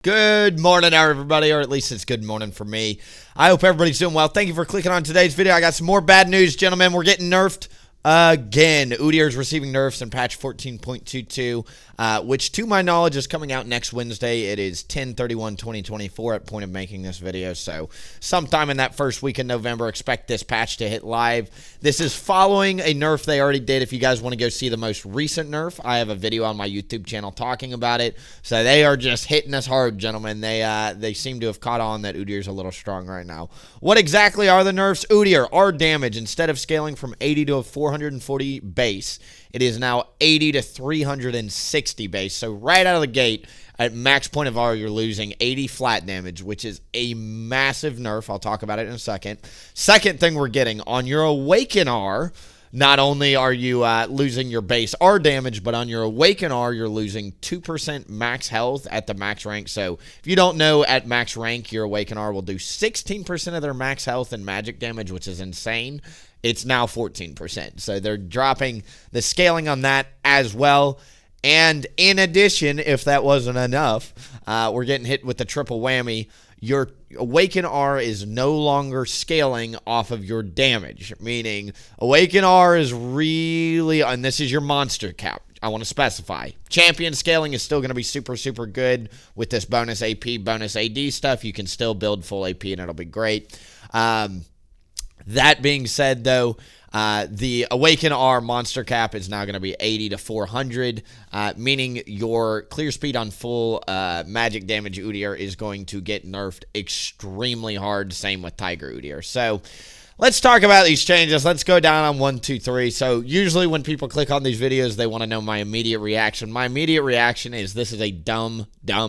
Good morning, everybody, or at least it's good morning for me. I hope everybody's doing well. Thank you for clicking on today's video. I got some more bad news, gentlemen. We're getting nerfed again. UDYR is receiving nerfs in patch 14.22, which to my knowledge is coming out next Wednesday. It is 10/31/2024 at point of making this video, so sometime in that first week in November, expect this patch to hit live. This is following a nerf they already did. If you guys want to go see the most recent nerf, I have a video on my YouTube channel talking about it. So they are just hitting us hard, gentlemen. They seem to have caught on that UDYR is a little strong right now. What exactly are the nerfs? UDYR, our damage, instead of scaling from 80 to a 440 base, it is now 80 to 360 base. So right out of the gate, at max point of R, you're losing 80 flat damage, which is a massive nerf. I'll talk about it in a second. Second thing we're getting, on your Awaken R, not only are you losing your base R damage, but on your Awaken R, you're losing 2% max health at the max rank. So if you don't know, at max rank, your Awaken R will do 16% of their max health and magic damage, which is insane. It's now 14%. So they're dropping the scaling on that as well. And in addition, if that wasn't enough, we're getting hit with the triple whammy. Your Awaken R is no longer scaling off of your damage, meaning Awaken R is really, and this is your monster cap, I want to specify. Champion scaling is still going to be super, super good with this bonus AP, bonus AD stuff. You can still build full AP and it'll be great. That being said, though, the Awaken R monster cap is now going to be 80 to 400, meaning your clear speed on full magic damage UDYR is going to get nerfed extremely hard. Same with Tiger UDYR. So let's talk about these changes. Let's go down on 1, 2, 3. So usually when people click on these videos, they want to know my immediate reaction. My immediate reaction is this is a dumb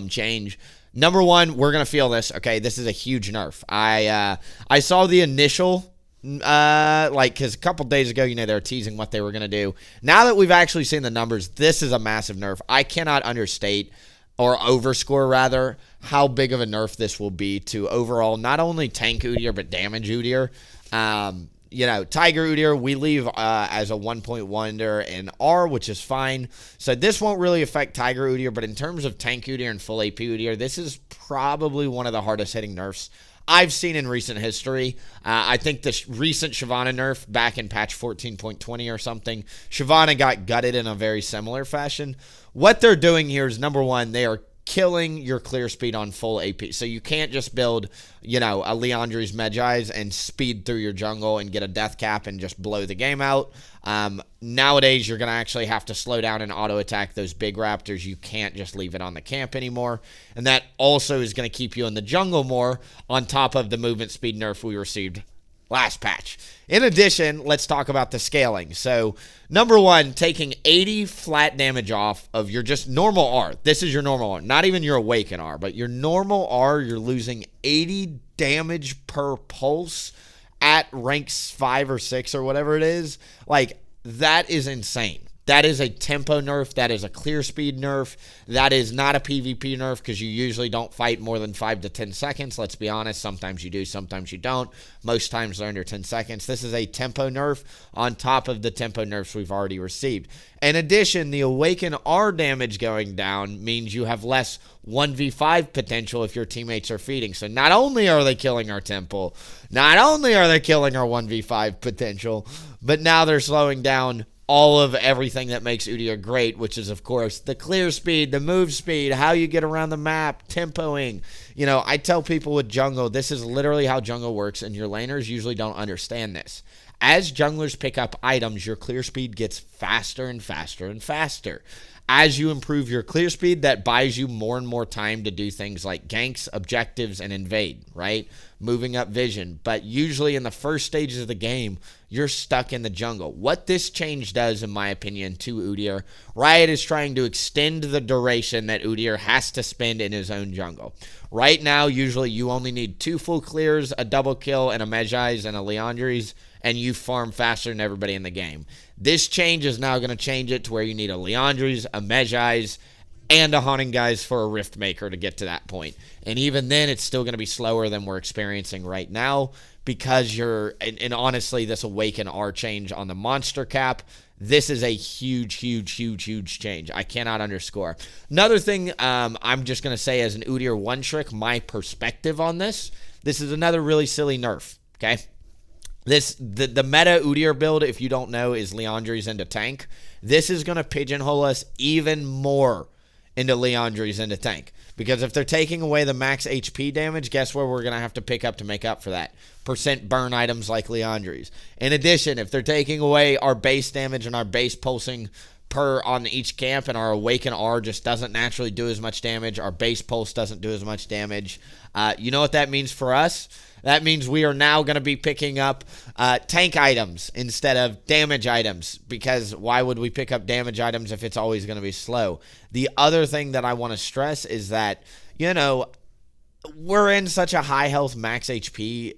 change. Number one, we're going to feel this. Okay, this is a huge nerf. I saw the initial because a couple days ago, they were teasing what they were going to do. Now that we've actually seen the numbers, this is a massive nerf. I cannot understate, or overscore rather, how big of a nerf this will be to overall not only tank UDYR, but damage UDYR. Tiger UDYR, we leave as a 1.1 in R, which is fine. So this won't really affect Tiger UDYR, but in terms of tank UDYR and full AP UDYR, this is probably one of the hardest hitting nerfs I've seen in recent history. I think the recent Shyvana nerf back in patch 14.20 or something, Shyvana got gutted in a very similar fashion. What they're doing here is, number one, they are killing your clear speed on full AP. So you can't just build, a Liandry's Medjai's and speed through your jungle and get a death cap and just blow the game out. Nowadays, you're going to actually have to slow down and auto-attack those big raptors. You can't just leave it on the camp anymore. And that also is going to keep you in the jungle more, on top of the movement speed nerf we received last patch. In addition, let's talk about the scaling. So, number one, taking 80 flat damage off of your just normal R. This is your normal R, not even your Awaken R, but your normal R, you're losing 80 damage per pulse at ranks 5 or 6 or whatever it is. Like, that is insane. That is a tempo nerf. That is a clear speed nerf. That is not a PvP nerf, because you usually don't fight more than 5 to 10 seconds. Let's be honest. Sometimes you do, sometimes you don't. Most times they're under 10 seconds. This is a tempo nerf on top of the tempo nerfs we've already received. In addition, the Awaken R damage going down means you have less 1v5 potential if your teammates are feeding. So not only are they killing our tempo, not only are they killing our 1v5 potential, but now they're slowing down all of everything that makes UDYR great, which is, of course, the clear speed, the move speed, how you get around the map, tempoing. I tell people with jungle, this is literally how jungle works, and your laners usually don't understand this. As junglers pick up items, your clear speed gets faster and faster and faster. As you improve your clear speed, that buys you more and more time to do things like ganks, objectives, and invade, right? Moving up vision. But usually in the first stages of the game, you're stuck in the jungle. What this change does, in my opinion, to UDYR, Riot is trying to extend the duration that UDYR has to spend in his own jungle. Right now, usually you only need 2 full clears, a double kill, and a Medjai's and a Liandry's, and you farm faster than everybody in the game. This change is now going to change it to where you need a Liandry's, a Medjai's, and a Haunting Guys for a Rift Maker to get to that point. And even then, it's still going to be slower than we're experiencing right now, because and honestly, this Awaken R change on the monster cap, this is a huge, huge, huge, huge change. I cannot underscore. Another thing I'm just going to say as an UDYR one trick, my perspective on this is another really silly nerf, okay? The meta UDYR build, if you don't know, is Liandry's into tank. This is going to pigeonhole us even more into Liandry's into tank. Because if they're taking away the max HP damage, guess where we're going to have to pick up to make up for that? Percent burn items like Liandry's. In addition, if they're taking away our base damage and our base pulsing per on each camp, and our Awaken R just doesn't naturally do as much damage, our base pulse doesn't do as much damage, you know what that means for us? That means we are now going to be picking up tank items instead of damage items, because why would we pick up damage items if it's always going to be slow? The other thing that I want to stress is that, you know, we're in such a high health max HP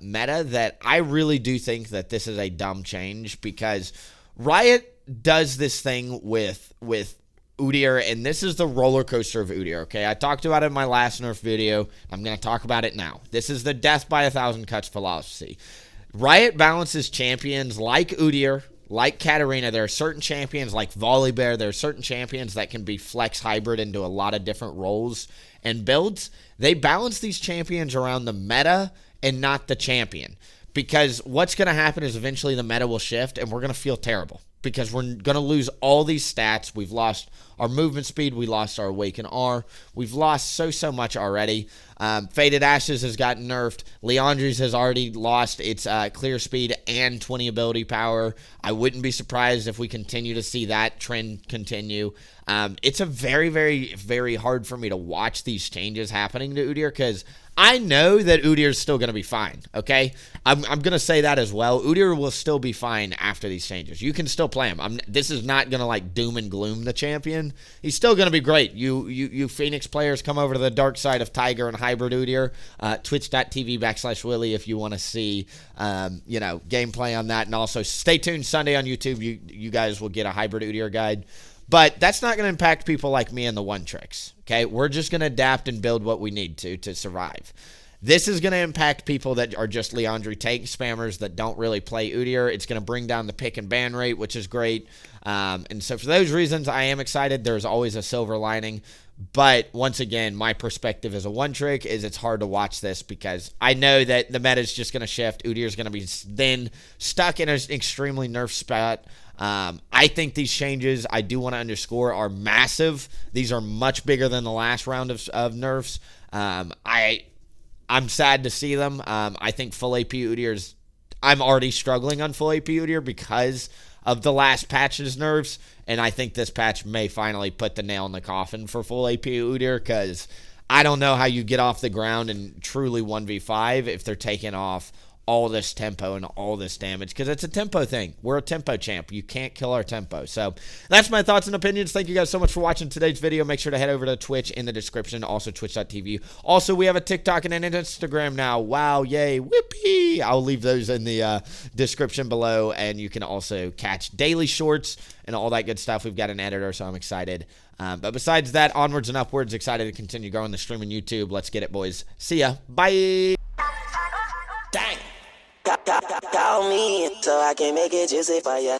meta that I really do think that this is a dumb change, because Riot does this thing with UDYR, and this is the roller coaster of UDYR, okay? I talked about it in my last nerf video. I'm going to talk about it now. This is the death by 1,000 cuts philosophy. Riot balances champions like UDYR, like Katarina. There are certain champions like WilliefknP. There are certain champions that can be flex hybrid into a lot of different roles and builds. They balance these champions around the meta and not the champion, because what's going to happen is eventually the meta will shift and we're going to feel terrible, because we're going to lose all these stats. We've lost our movement speed. We lost our Awaken R. We've lost so much already. Faded Ashes has gotten nerfed. Liandry's has already lost its clear speed and 20 ability power. I wouldn't be surprised if we continue to see that trend continue. It's a very, very, very hard for me to watch these changes happening to UDYR, because I know that UDYR is still going to be fine, okay? I'm going to say that as well. UDYR will still be fine after these changes. You can still play him. This is not going to, like, doom and gloom the champion. He's still going to be great. You Phoenix players, come over to the dark side of Tiger and Hybrid UDYR, twitch.tv/Willie if you want to see, you know, gameplay on that. And also stay tuned Sunday on YouTube. You guys will get a Hybrid UDYR guide. But that's not going to impact people like me and the one tricks, okay? We're just going to adapt and build what we need to survive. This is going to impact people that are just Liandry tank spammers that don't really play UDYR. It's going to bring down the pick and ban rate, which is great. And so for those reasons, I am excited. There's always a silver lining. But once again, my perspective as a one trick is it's hard to watch this, because I know that the meta is just going to shift. UDYR is going to be then stuck in an extremely nerf spot. I think these changes, I do want to underscore, are massive. These are much bigger than the last round of nerfs. I'm sad to see them. I think full AP UDYR I'm already struggling on full AP UDYR because of the last patch's nerfs, and I think this patch may finally put the nail in the coffin for full AP UDYR, because I don't know how you get off the ground and truly 1v5 if they're taking off all this tempo and all this damage, because it's a tempo thing. We're a tempo champ. You can't kill our tempo. So that's my thoughts and opinions. Thank you guys so much for watching today's video. Make sure to head over to Twitch in the description, also twitch.tv. Also, we have a TikTok and an Instagram now. Wow, yay, whippy. I'll leave those in the description below, and you can also catch daily shorts and all that good stuff. We've got an editor, so I'm excited. But besides that, onwards and upwards, excited to continue growing the stream on YouTube. Let's get it, boys. See ya. Bye. Dang. Call me so I can make it juicy for ya.